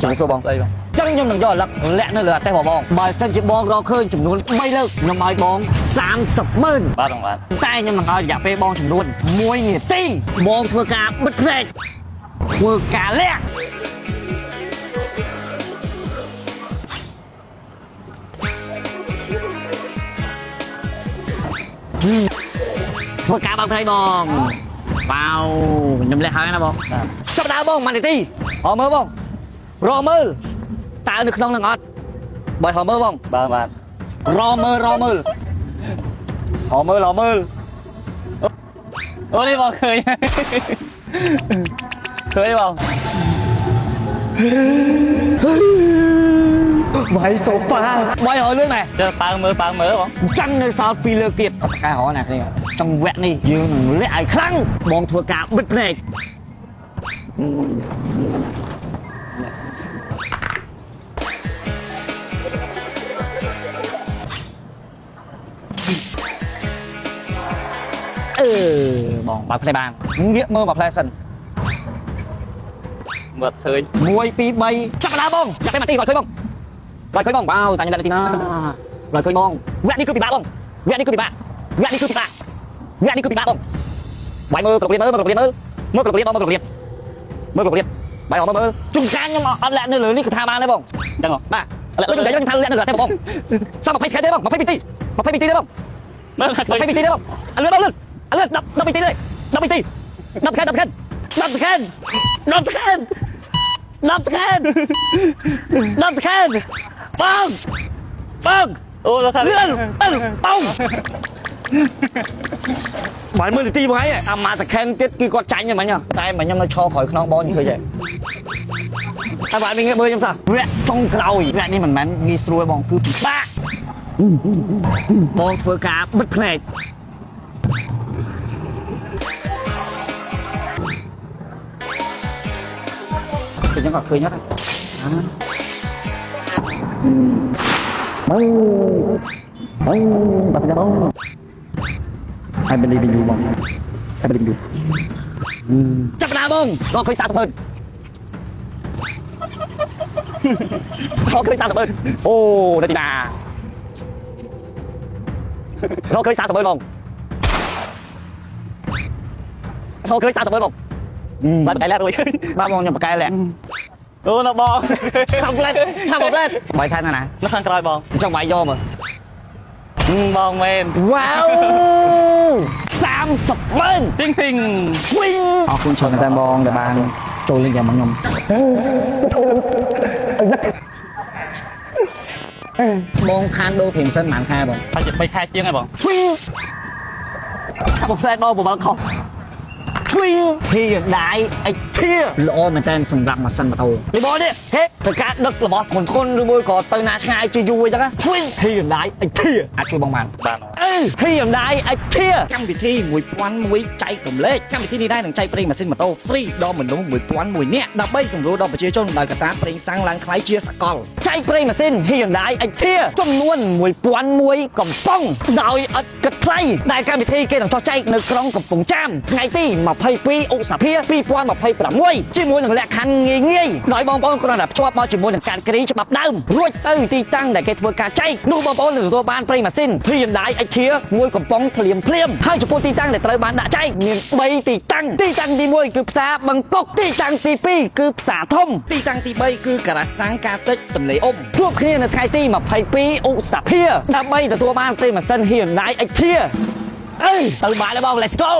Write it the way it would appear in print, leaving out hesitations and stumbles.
ជំនួសបងចឹងខ្ញុំនឹងយកឥឡូវលាក់នៅលើអតិបងបើសិនជាបងរកឃើញចំនួន3លើកខ្ញុំឲ្យបង300000បាទបងតែខ្ញុំនឹងឲ្យរយៈពេលបងចំនួន1នាទីបងធ្វើការបិទភ្នែកធ្វើការលាក់ធ្វើការបើកភ្នែកបងបាវខ្ញុំលះហើយណាបងចាប់ដើមបង1នាទីអមើលបងរកមើលតើនៅក្នុងនឹងអត់បើរកមើលបងបាទរកមើលរកមើលអូនេះបងឃើញបងបាយសូហ្វាបាយហើយលឿនណាទៅប៉ើមើលបងចឹងនៅសល់2លើកទៀតកែរហណាគ្នាចង្វាក់នេះយើងនឹងលាក់ឲ្យខ្លាំងបងធ្វើការបិទភ្នែកបងបើផ្លែបានងាកមើលបើផ្លែសិនមើលឃើញ1 2 3ចាប់ដើមបងចាប់តែ1នាទីបើឃើញបងបាវតាញ់ដាក់នាទីណាបើឃើញបងវគ្គនេះគឺពិបាកបងវគ្គនេះគឺពិបាកបងបាយមើលគ្រប់រៀបមើលគ្រប់រៀបបាយអត់មើលជុំកាញខ្ញុំអត់លាក់នៅលើនេះគឺថាបានទេបងអញ្ចឹងបាទឥឡូវខ្ញុំថាលាក់នៅលើតែបងសល់20ខែទេបង20វិធីទេបង20វិធីទេបងឥឡូវ10វិធីទេ10ខែបងអូថាលឿនបងបាយមើលនាទីបងឯងអាម៉ាសខេនទៀតគឺគាត់ចាញ់ហ្នឹងមិញតែខ្ញុំនៅឈរក្រោយខ្នងបងខ្ញុំឃើញទេតែបាយមានមើលខ្ញុំសោះវគ្គចុងក្រោយវគ្គនេះមិនមែនងាយស្រួលបងគឺពិបាកបងធ្វើការបិទភ្នែកខ្ញុំក៏ឃើញអត់បាត់ទៅបង I believe in you បង I believe in you ចាប់ដើមបងរកឃើញ300000អូនាទីណារកឃើញ300000បងបាទបកែលាក់រួចបាទបងខ្ញុំបកែលាក់អូនៅបងឆាប់ផ្លែតបាយថាណានៅខាងក្រោយបងចង់បាយយកមើលបងមែនវ៉ាវ300000ទីងវិញអរគុណច្រើនតែបងដែលបានចូលលេងជាមួយខ្ញុំបងខានដូរព្រីមសិនប៉ុន្មានខែបងតែ3ខែជាងហើយបងឆាប់ផ្លែតបងបើខុសHyundai Xpander ល្អមែនតើសម្រាប់ម៉ាស៊ីនម៉ូតូនេះបងនេះហេទៅការដឹករបស់គុនឬមួយក៏ទៅណាឆ្ងាយជាយូរអញ្ចឹង Hyundai Xpander អាចជួយបងបានHyundai Xpander កម្មវិធី1001ចែករំលែកកម្មវិធីនេះដែរនឹងចែកប្រេងម៉ាស៊ីនម៉ូតូ free ដល់មនុស្ស1001នាក់ដើម្បីសម្រួលដល់ប្រជាជនដោយកត្តាប្រេងសាំងឡើងថ្លៃជាសកលចែកប្រេងម៉ាស៊ីន Hyundai Xpander ចំនួន1001កំប៉ុងដោយឥតគិតថ្លៃដែលកម្មវិធីគេនឹងចោះចែកនៅក្រុងកំពង់ចាមថ្ងៃទី22 ឧសភា 2026ជាមួយនឹងលក្ខខណ្ឌងាយដោយបងប្អូនគ្រាន់តែភ្ជាប់មកជាមួយនឹងការគ្រីច្បាប់ដើមរួចទៅទីតាំងដែលគេធ្វើការចែកនោះបងប្អូននឹងទទួលបានប្រេងម៉ាស៊ីន Hyundai Xpander មួយកំប៉ុងភ្លាមហើយចំពោះទីតាំងដែលត្រូវបានដាក់ចែកមាន3ទីតាំងទីតាំងទី1គឺផ្សារបឹងកុកទីតាំងទី2គឺផ្សារធំទីតាំងទី3គឺការ៉ាសាំងការតិចទន្លេអ៊ុំជួបគ្នានៅថ្ងៃទី22 ឧសភាដើម្បីទទួលបានប្រេងម៉ាស៊ីន Hyundai Xpander ទៅបានហើយបង let's go